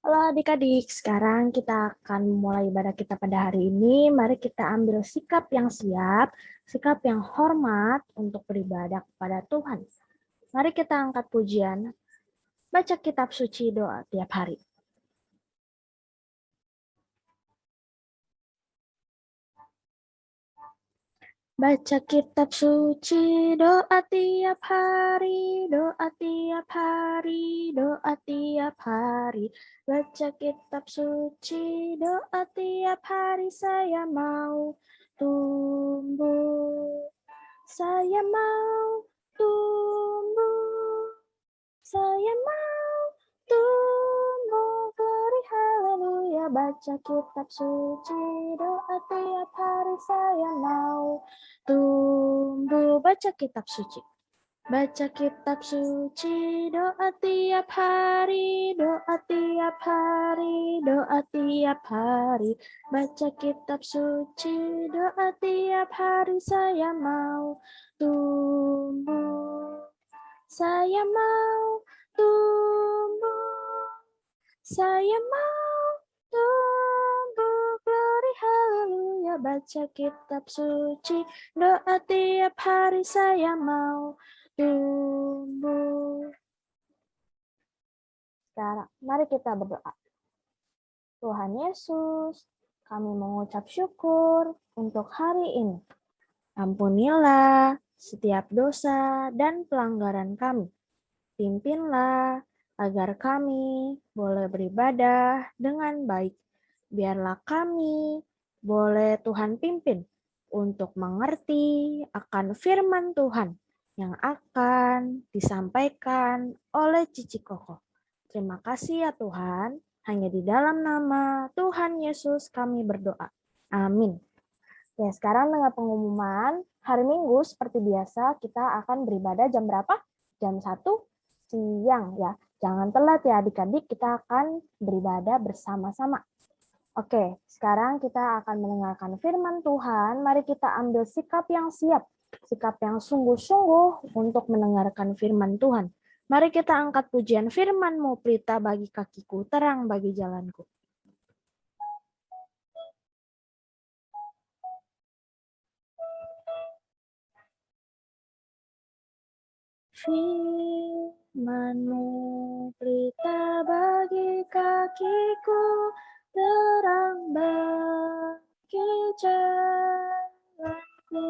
Halo adik-adik, sekarang kita akan memulai ibadah kita pada hari ini. Mari kita ambil sikap yang siap, sikap yang hormat untuk beribadah kepada Tuhan. Mari kita angkat pujian, baca kitab suci doa tiap hari. Baca kitab suci, doa tiap hari, doa tiap hari, doa tiap hari. Baca kitab suci, doa tiap hari, saya mau tumbuh. Saya mau tumbuh. Saya mau tumbuh. Beri haleluya, baca kitab suci, doa tiap hari, saya mau tumbuh. Baca kitab suci. Baca kitab suci, doa tiap hari, doa tiap hari, doa tiap hari. Baca kitab suci, doa tiap hari, saya mau tumbuh. Saya mau tumbuh. Saya mau tumbuh. Glory haleluya, baca kitab suci, doa tiap hari, saya mau tumbuh. Sekarang, mari kita berdoa. Tuhan Yesus, kami mengucap syukur untuk hari ini. Ampunilah setiap dosa dan pelanggaran kami. Pimpinlah agar kami boleh beribadah dengan baik. Biarlah kami boleh Tuhan pimpin untuk mengerti akan firman Tuhan yang akan disampaikan oleh Cici Koko. Terima kasih ya Tuhan, hanya di dalam nama Tuhan Yesus kami berdoa. Amin. Ya, sekarang dengan pengumuman, hari Minggu seperti biasa kita akan beribadah jam berapa? Jam 1 siang ya. Jangan telat ya adik-adik, kita akan beribadah bersama-sama. Oke, sekarang kita akan mendengarkan firman Tuhan. Mari kita ambil sikap yang siap, sikap yang sungguh-sungguh untuk mendengarkan firman Tuhan. Mari kita angkat pujian firman-Mu, pelita bagi kakiku, terang bagi jalanku. Firman-Mu, pelita bagi kakiku, terang bagi jalanku.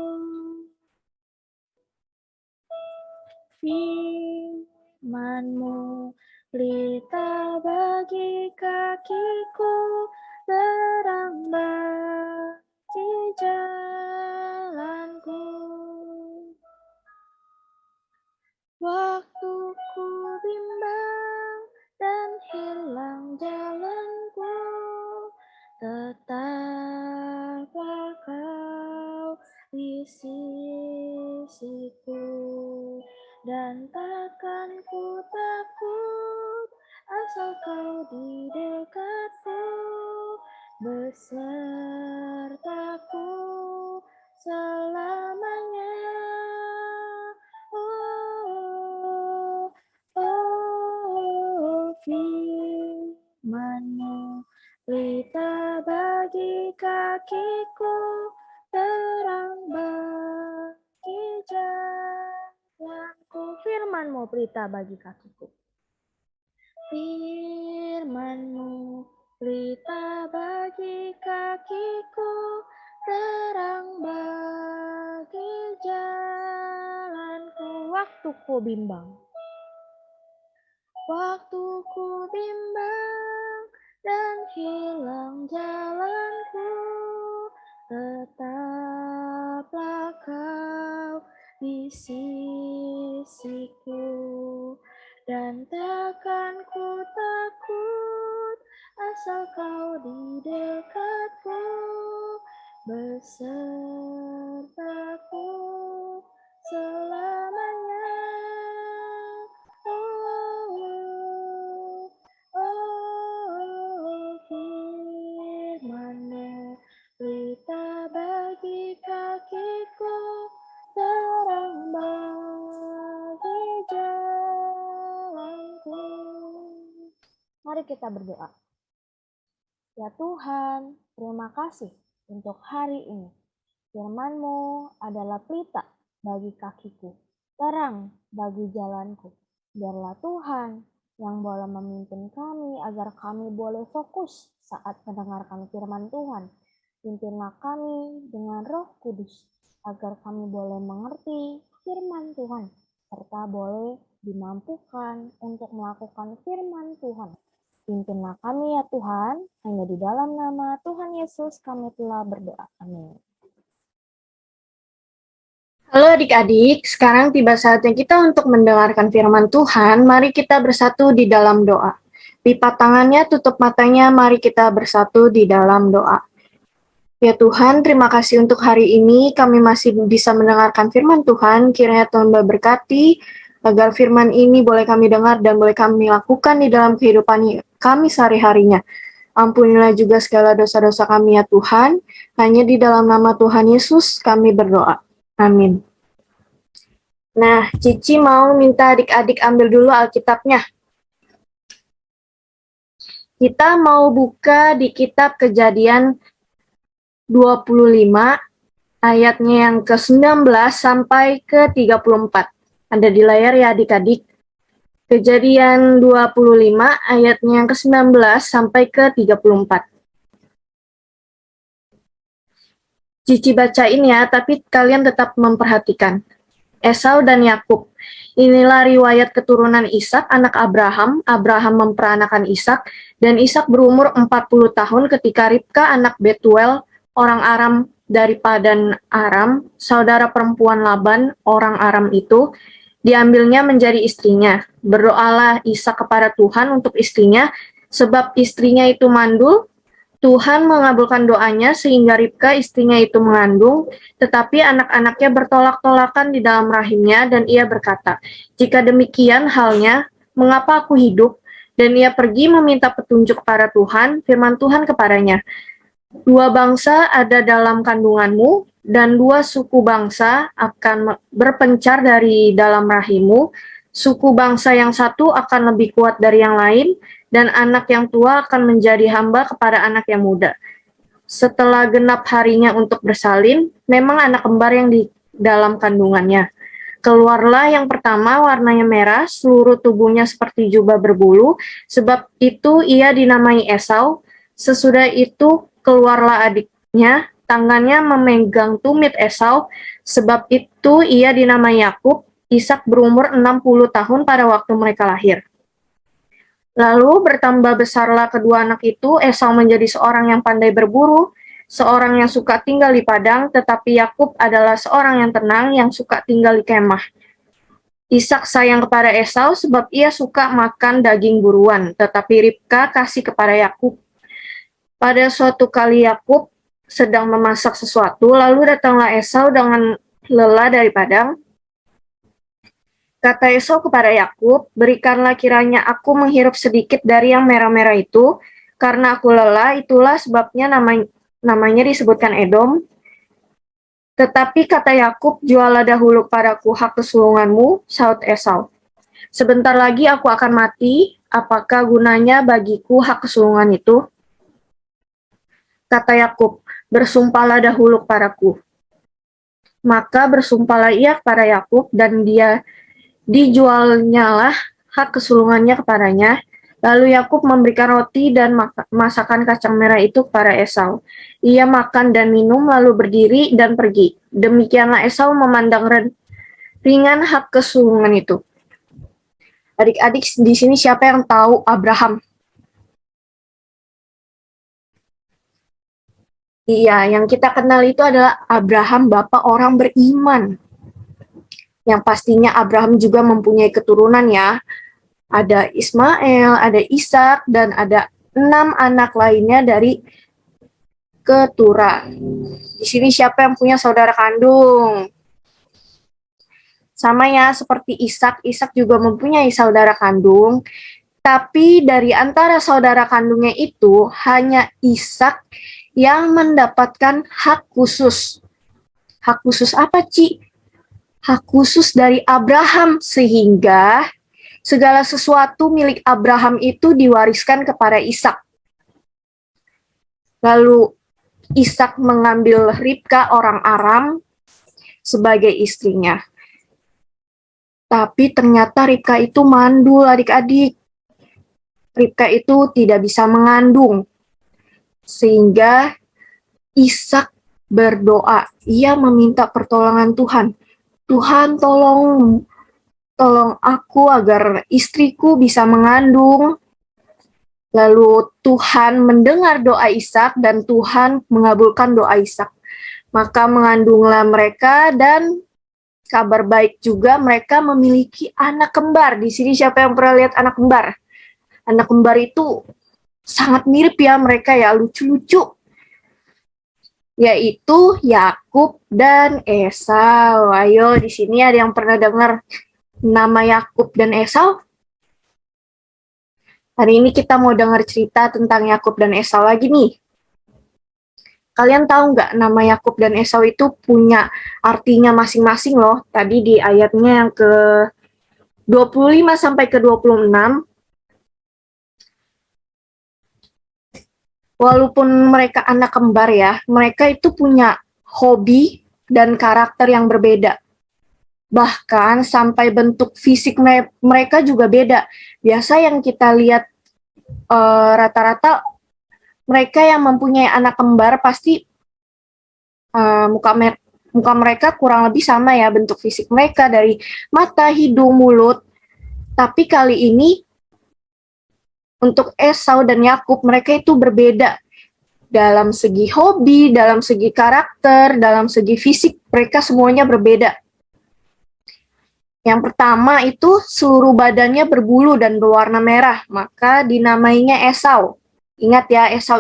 Firman-Mu, pelita bagi kakiku, terang bagi jalanku. Waktu ku bimbang dan hilang jalanku, tetaplah Kau di sisiku, dan takkan ku takut asal Kau di dekatku, besertaku selamanya. Oh, oh, firman-Mu, pelita bagi kakiku, terang bagi jalanku. Firman-Mu, pelita bagi kakiku. Firman-Mu, pelita bagi kakiku, terang bagi jalanku. Waktu ku bimbang. Waktu ku bimbang dan hilang jalanku, tetaplah Kau di sisiku, dan takkan ku takut asal Kau di dekatku, besertaku selamanya. Oh, oh, firman-Mu, pelita bagi kakiku, terang bagi jalanku. Mari Mari kita berdoa. Ya Tuhan, terima kasih untuk hari ini. Firman-Mu adalah pelita bagi kakiku, terang bagi jalanku. Biarlah Tuhan yang boleh memimpin kami agar kami boleh fokus saat mendengarkan firman Tuhan. Pimpinlah kami dengan Roh Kudus agar kami boleh mengerti firman Tuhan serta boleh dimampukan untuk melakukan firman Tuhan. Pimpinlah kami ya Tuhan, hanya di dalam nama Tuhan Yesus kami telah berdoa. Amin. Halo adik-adik, sekarang tiba saatnya kita untuk mendengarkan firman Tuhan. Mari kita bersatu di dalam doa. Lipat tangannya, tutup matanya, mari kita bersatu di dalam doa. Ya Tuhan, terima kasih untuk hari ini kami masih bisa mendengarkan firman Tuhan. Kiranya Tuhan memberkati agar firman ini boleh kami dengar dan boleh kami lakukan di dalam kehidupan kami sehari-harinya. Ampunilah juga segala dosa-dosa kami ya Tuhan. Hanya di dalam nama Tuhan Yesus kami berdoa. Amin. Nah, Cici mau minta adik-adik ambil dulu Alkitabnya. Kita mau buka di kitab Kejadian 25, ayatnya yang ke-19 sampai ke-34. Ada di layar ya adik-adik. Kejadian 25, ayatnya yang ke-19 sampai ke-34. Cici bacain ya, tapi kalian tetap memperhatikan. Esau dan Yakub. Inilah riwayat keturunan Ishak, anak Abraham. Abraham memperanakan Ishak, dan Ishak berumur 40 tahun ketika Ribka, anak Betuel, orang Aram dari Padan Aram, saudara perempuan Laban, orang Aram itu, diambilnya menjadi istrinya. Berdoalah Ishak kepada Tuhan untuk istrinya, sebab istrinya itu mandul. Tuhan mengabulkan doanya sehingga Ribka istrinya itu mengandung, tetapi anak-anaknya bertolak-tolakan di dalam rahimnya dan ia berkata, "Jika demikian halnya, mengapa aku hidup?" Dan ia pergi meminta petunjuk kepada Tuhan, firman Tuhan kepadanya, "Dua bangsa ada dalam kandunganmu, dan dua suku bangsa akan berpencar dari dalam rahimmu. Suku bangsa yang satu akan lebih kuat dari yang lain, dan anak yang tua akan menjadi hamba kepada anak yang muda." Setelah genap harinya untuk bersalin, memang anak kembar yang di dalam kandungannya. Keluarlah yang pertama, warnanya merah, seluruh tubuhnya seperti jubah berbulu, sebab itu ia dinamai Esau. Sesudah itu keluarlah adiknya, tangannya memegang tumit Esau, sebab itu ia dinamai Yakub. Ishak berumur 60 tahun pada waktu mereka lahir. Lalu bertambah besarlah kedua anak itu, Esau menjadi seorang yang pandai berburu, seorang yang suka tinggal di padang, tetapi Yakub adalah seorang yang tenang, yang suka tinggal di kemah. Ishak sayang kepada Esau sebab ia suka makan daging buruan, tetapi Ribka kasih kepada Yakub. Pada suatu kali Yakub sedang memasak sesuatu, lalu datanglah Esau dengan lelah dari padang. Kata Esau kepada Yakub, "Berikanlah kiranya aku menghirup sedikit dari yang merah-merah itu, karena aku lelah, itulah sebabnya namanya disebutkan Edom." Tetapi kata Yakub, "Jualah dahulu padaku hak kesulunganmu," sahut Esau. "Sebentar lagi aku akan mati, apakah gunanya bagiku hak kesulungan itu?" Kata Yakub, "Bersumpahlah dahulu padaku." Maka bersumpahlah ia kepada Yakub, dan dijualnyalah hak kesulungannya kepadanya. Lalu Yakub memberikan roti dan masakan kacang merah itu kepada Esau. Ia makan dan minum, lalu berdiri dan pergi. Demikianlah Esau memandang ringan hak kesulungan itu. Adik-adik di sini siapa yang tahu Abraham? Iya, yang kita kenal itu adalah Abraham, bapak orang beriman. Yang pastinya Abraham juga mempunyai keturunan ya. Ada Ismail, ada Ishak, dan ada 6 anak lainnya dari Ketura. Di sini siapa yang punya saudara kandung? Sama ya, seperti Ishak, Ishak juga mempunyai saudara kandung. Tapi dari antara saudara kandungnya itu, hanya Ishak yang mendapatkan hak khusus. Hak khusus apa, Ci? Hak khusus dari Abraham, sehingga Segala sesuatu milik Abraham itu diwariskan kepada Ishak. Lalu Ishak mengambil Ribka orang Aram sebagai istrinya. Tapi ternyata Ribka itu mandul, adik-adik. Ribka itu tidak bisa mengandung. Sehingga Ishak berdoa. Ia meminta pertolongan Tuhan. Tuhan, tolong aku agar istriku bisa mengandung. Lalu Tuhan mendengar doa Ishak dan Tuhan mengabulkan doa Ishak. Maka mengandunglah mereka dan kabar baik juga mereka memiliki anak kembar. Di sini siapa yang pernah lihat anak kembar? Anak kembar itu sangat mirip ya mereka ya, lucu-lucu. Yaitu Yakub dan Esau. Ayo, di sini ada yang pernah dengar nama Yakub dan Esau? Hari ini kita mau dengar cerita tentang Yakub dan Esau lagi nih. Kalian tahu nggak nama Yakub dan Esau itu punya artinya masing-masing loh. Tadi di ayatnya yang ke 25 sampai ke 26. Walaupun mereka anak kembar ya, mereka itu punya hobi dan karakter yang berbeda. Bahkan sampai bentuk fisik mereka juga beda. Biasa yang kita lihat rata-rata mereka yang mempunyai anak kembar pasti muka mereka kurang lebih sama ya bentuk fisik mereka dari mata, hidung, mulut. Tapi kali ini untuk Esau dan Yakub mereka itu berbeda dalam segi hobi, dalam segi karakter, dalam segi fisik mereka semuanya berbeda. Yang pertama itu seluruh badannya berbulu dan berwarna merah, maka dinamainya Esau. Ingat ya, Esau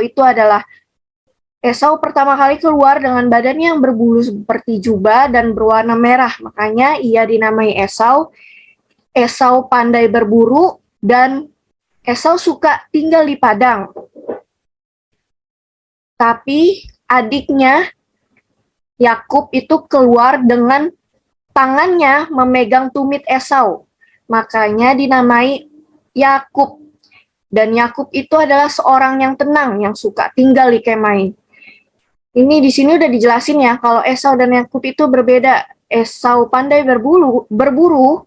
pertama kali keluar dengan badannya yang berbulu seperti jubah dan berwarna merah, makanya ia dinamai Esau. Esau pandai berburu dan Esau suka tinggal di padang. Tapi adiknya Yakub itu keluar dengan tangannya memegang tumit Esau. Makanya dinamai Yakub. Dan Yakub itu adalah seorang yang tenang, yang suka tinggal di kemah. Ini di sini udah dijelasin ya, kalau Esau dan Yakub itu berbeda. Esau pandai berburu,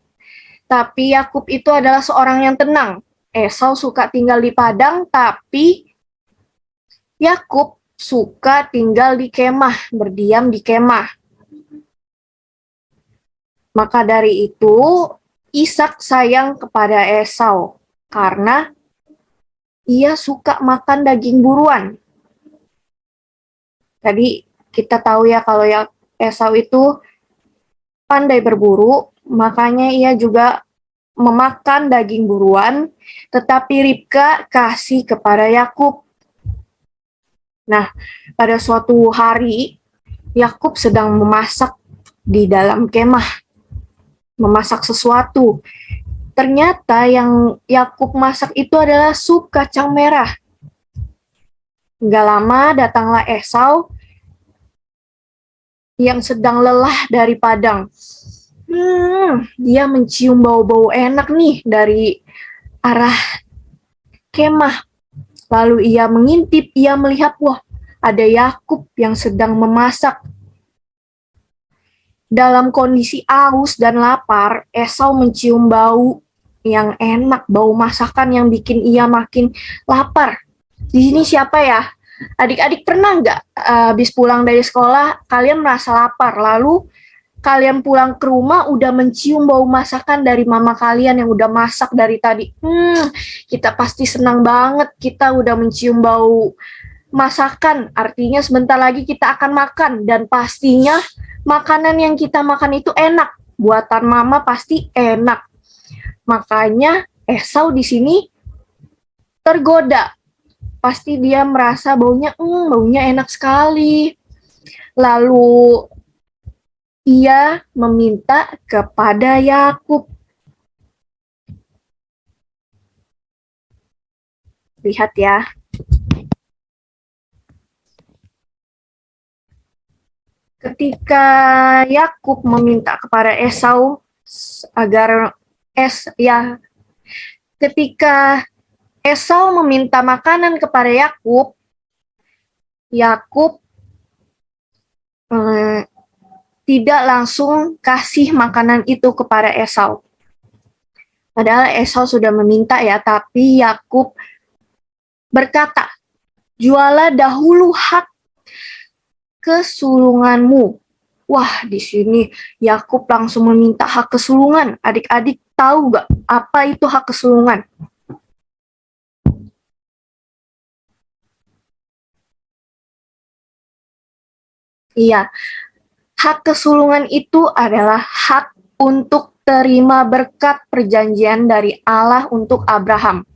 tapi Yakub itu adalah seorang yang tenang. Esau suka tinggal di padang, tapi Yakub suka tinggal di kemah, berdiam di kemah. Maka dari itu, Ishak sayang kepada Esau karena ia suka makan daging buruan. Tadi kita tahu ya kalau Esau itu pandai berburu, makanya ia juga memakan daging buruan, tetapi Ribka kasih kepada Yakub. Nah, pada suatu hari, Yakub sedang memasak di dalam kemah. Memasak sesuatu. Ternyata yang Yakub masak itu adalah sup kacang merah. Nggak lama datanglah Esau yang sedang lelah dari padang. Dia mencium bau-bau enak nih dari arah kemah. Lalu ia mengintip, ia melihat, wah, ada Yakub yang sedang memasak. Dalam kondisi aus dan lapar, Esau mencium bau yang enak, bau masakan yang bikin ia makin lapar. Di sini siapa ya? Adik-adik pernah nggak habis pulang dari sekolah, kalian merasa lapar, lalu kalian pulang ke rumah udah mencium bau masakan dari mama kalian yang udah masak dari tadi. Kita pasti senang banget, kita udah mencium bau masakan, artinya sebentar lagi kita akan makan, dan pastinya makanan yang kita makan itu enak, buatan mama pasti enak. Makanya Esau di sini tergoda, pasti dia merasa baunya enak sekali. Lalu ia meminta kepada Yakub. Lihat ya. Ketika Yakub meminta kepada Esau agar Ketika Esau meminta makanan kepada Yakub, Yakub tidak langsung kasih makanan itu kepada Esau. Padahal Esau sudah meminta ya, tapi Yakub berkata, "Jualah dahulu hak kesulunganmu." Wah, di sini Yakub langsung meminta hak kesulungan. Adik-adik tahu gak apa itu hak kesulungan? Iya, hak kesulungan itu adalah hak untuk terima berkat perjanjian dari Allah untuk Abraham.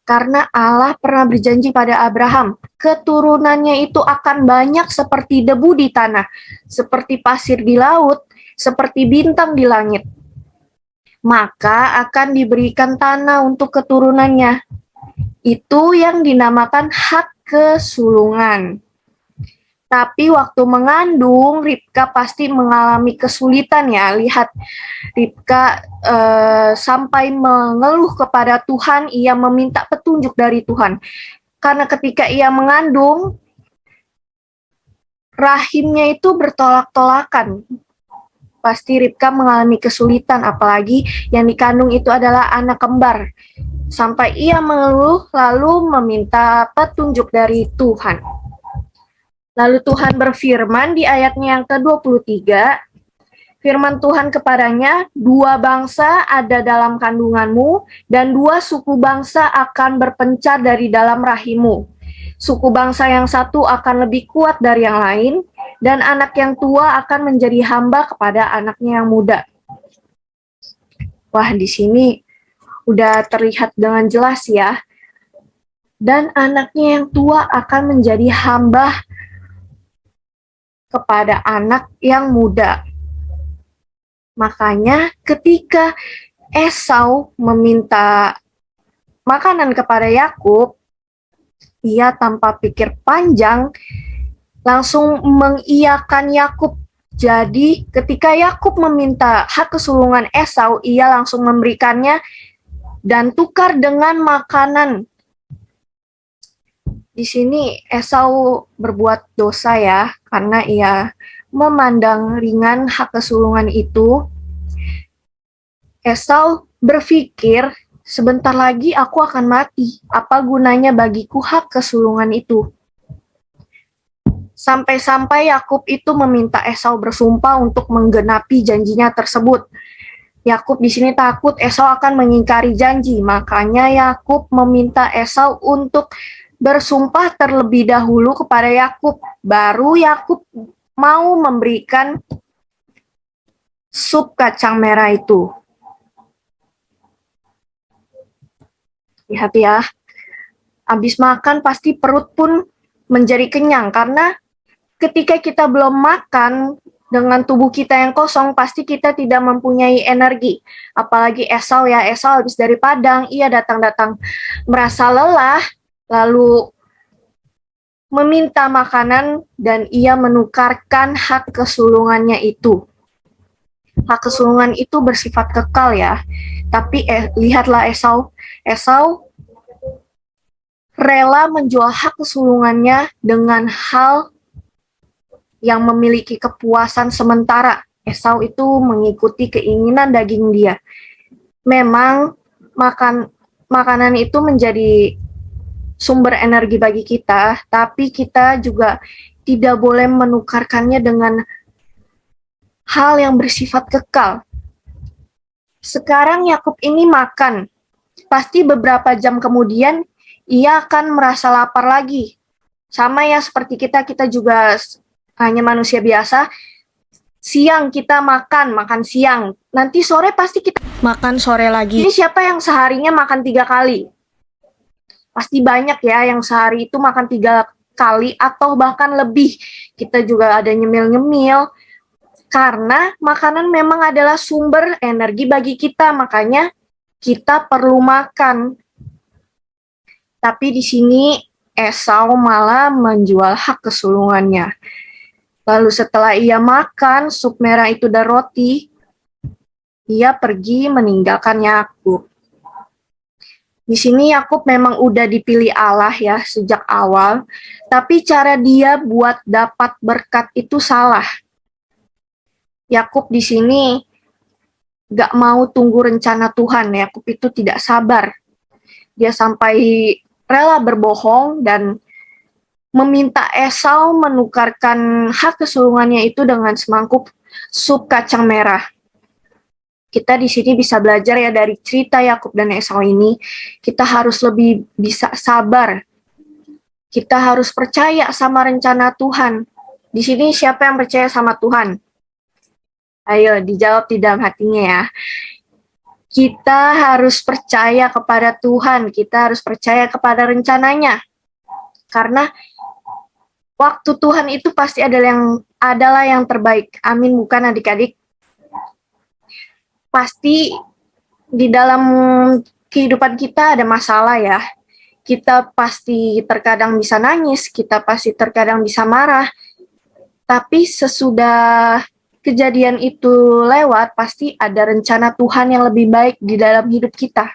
Karena Allah pernah berjanji pada Abraham, keturunannya itu akan banyak seperti debu di tanah, seperti pasir di laut, seperti bintang di langit. Maka akan diberikan tanah untuk keturunannya. Itu yang dinamakan hak kesulungan. Tapi waktu mengandung, Ribka pasti mengalami kesulitan ya. Lihat, Ribka sampai mengeluh kepada Tuhan, ia meminta petunjuk dari Tuhan. Karena ketika ia mengandung, rahimnya itu bertolak-tolakan. Pasti Ribka mengalami kesulitan, apalagi yang dikandung itu adalah anak kembar. Sampai ia mengeluh, lalu meminta petunjuk dari Tuhan. Lalu Tuhan berfirman di ayatnya yang ke-23, firman Tuhan kepadanya, 2 bangsa ada dalam kandunganmu, dan 2 suku bangsa akan berpencar dari dalam rahimmu. Suku bangsa yang satu akan lebih kuat dari yang lain, dan anak yang tua akan menjadi hamba kepada anaknya yang muda. Wah, di sini udah terlihat dengan jelas ya. Dan anaknya yang tua akan menjadi hamba kepada anak yang muda. Makanya ketika Esau meminta makanan kepada Yakub, ia tanpa pikir panjang langsung mengiyakan Yakub. Jadi ketika Yakub meminta hak kesulungan Esau, ia langsung memberikannya dan tukar dengan makanan. Di sini Esau berbuat dosa ya, karena ia memandang ringan hak kesulungan itu. Esau berpikir, sebentar lagi aku akan mati, apa gunanya bagiku hak kesulungan itu? Sampai-sampai Yakub itu meminta Esau bersumpah untuk menggenapi janjinya tersebut. Yakub di sini takut Esau akan mengingkari janji, makanya Yakub meminta Esau untuk bersumpah terlebih dahulu kepada Yakub, baru Yakub mau memberikan sup kacang merah itu. Lihat ya, habis makan pasti perut pun menjadi kenyang, karena ketika kita belum makan dengan tubuh kita yang kosong, pasti kita tidak mempunyai energi. Apalagi Esau ya, Esau habis dari padang, ia datang-datang merasa lelah, lalu meminta makanan dan ia menukarkan hak kesulungannya itu. Hak kesulungan itu bersifat kekal ya. Tapi lihatlah Esau. Esau rela menjual hak kesulungannya dengan hal yang memiliki kepuasan sementara. Esau itu mengikuti keinginan daging dia. Memang makanan itu menjadi sumber energi bagi kita, tapi kita juga tidak boleh menukarkannya dengan hal yang bersifat kekal. Sekarang Yakub ini makan, pasti beberapa jam kemudian ia akan merasa lapar lagi. Sama ya seperti kita juga hanya manusia biasa. Siang kita makan siang, nanti sore pasti kita makan sore lagi. Ini siapa yang seharinya makan 3 kali? Pasti banyak ya yang sehari itu makan 3 kali atau bahkan lebih. Kita juga ada nyemil-nyemil. Karena makanan memang adalah sumber energi bagi kita, makanya kita perlu makan. Tapi di sini Esau malah menjual hak kesulungannya. Lalu setelah ia makan sup merah itu dan roti, ia pergi meninggalkan Yakub. Di sini Yakub memang udah dipilih Allah ya sejak awal, tapi cara dia buat dapat berkat itu salah. Yakub di sini gak mau tunggu rencana Tuhan. Yakub itu tidak sabar. Dia sampai rela berbohong dan meminta Esau menukarkan hak kesulungannya itu dengan semangkuk sup kacang merah. Kita di sini bisa belajar ya dari cerita Yakub dan Esau ini, kita harus lebih bisa sabar. Kita harus percaya sama rencana Tuhan. Di sini siapa yang percaya sama Tuhan? Ayo dijawab di dalam hatinya ya. Kita harus percaya kepada Tuhan, kita harus percaya kepada rencananya. Karena waktu Tuhan itu pasti adalah yang terbaik. Amin, bukan adik-adik? Pasti di dalam kehidupan kita ada masalah ya. Kita pasti terkadang bisa nangis, kita pasti terkadang bisa marah. Tapi sesudah kejadian itu lewat, pasti ada rencana Tuhan yang lebih baik di dalam hidup kita.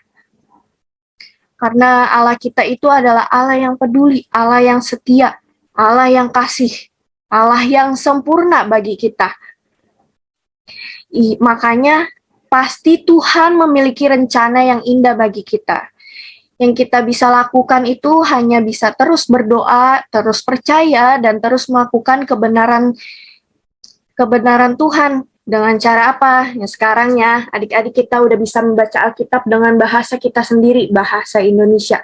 Karena Allah kita itu adalah Allah yang peduli, Allah yang setia, Allah yang kasih, Allah yang sempurna bagi kita. Makanya pasti Tuhan memiliki rencana yang indah bagi kita. Yang kita bisa lakukan itu hanya bisa terus berdoa, terus percaya, dan terus melakukan kebenaran Tuhan. Dengan cara apa? Ya sekarang ya, adik-adik kita udah bisa membaca Alkitab dengan bahasa kita sendiri, bahasa Indonesia.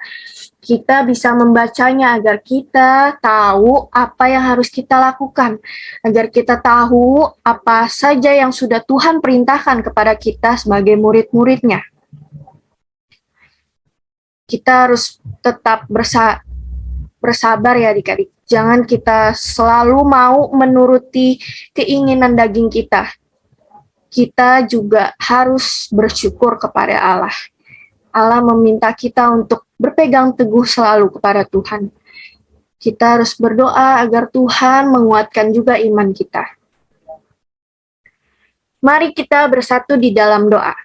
Kita bisa membacanya agar kita tahu apa yang harus kita lakukan, agar kita tahu apa saja yang sudah Tuhan perintahkan kepada kita sebagai murid-muridnya. Kita harus tetap bersabar ya adik-adik. Jangan kita selalu mau menuruti keinginan daging kita. Kita juga harus bersyukur kepada Allah. Allah meminta kita untuk berpegang teguh selalu kepada Tuhan. Kita harus berdoa agar Tuhan menguatkan juga iman kita. Mari kita bersatu di dalam doa.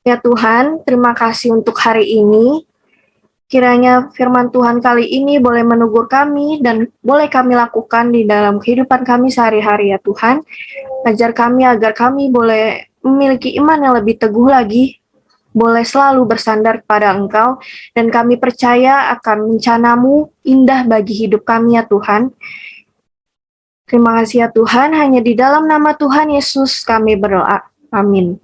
Ya Tuhan, terima kasih untuk hari ini. Kiranya firman Tuhan kali ini boleh menegur kami dan boleh kami lakukan di dalam kehidupan kami sehari-hari ya Tuhan. Ajar kami agar kami boleh memiliki iman yang lebih teguh lagi, boleh selalu bersandar kepada Engkau, dan kami percaya akan rencana-Mu indah bagi hidup kami ya Tuhan. Terima kasih ya Tuhan, hanya di dalam nama Tuhan Yesus kami berdoa. Amin.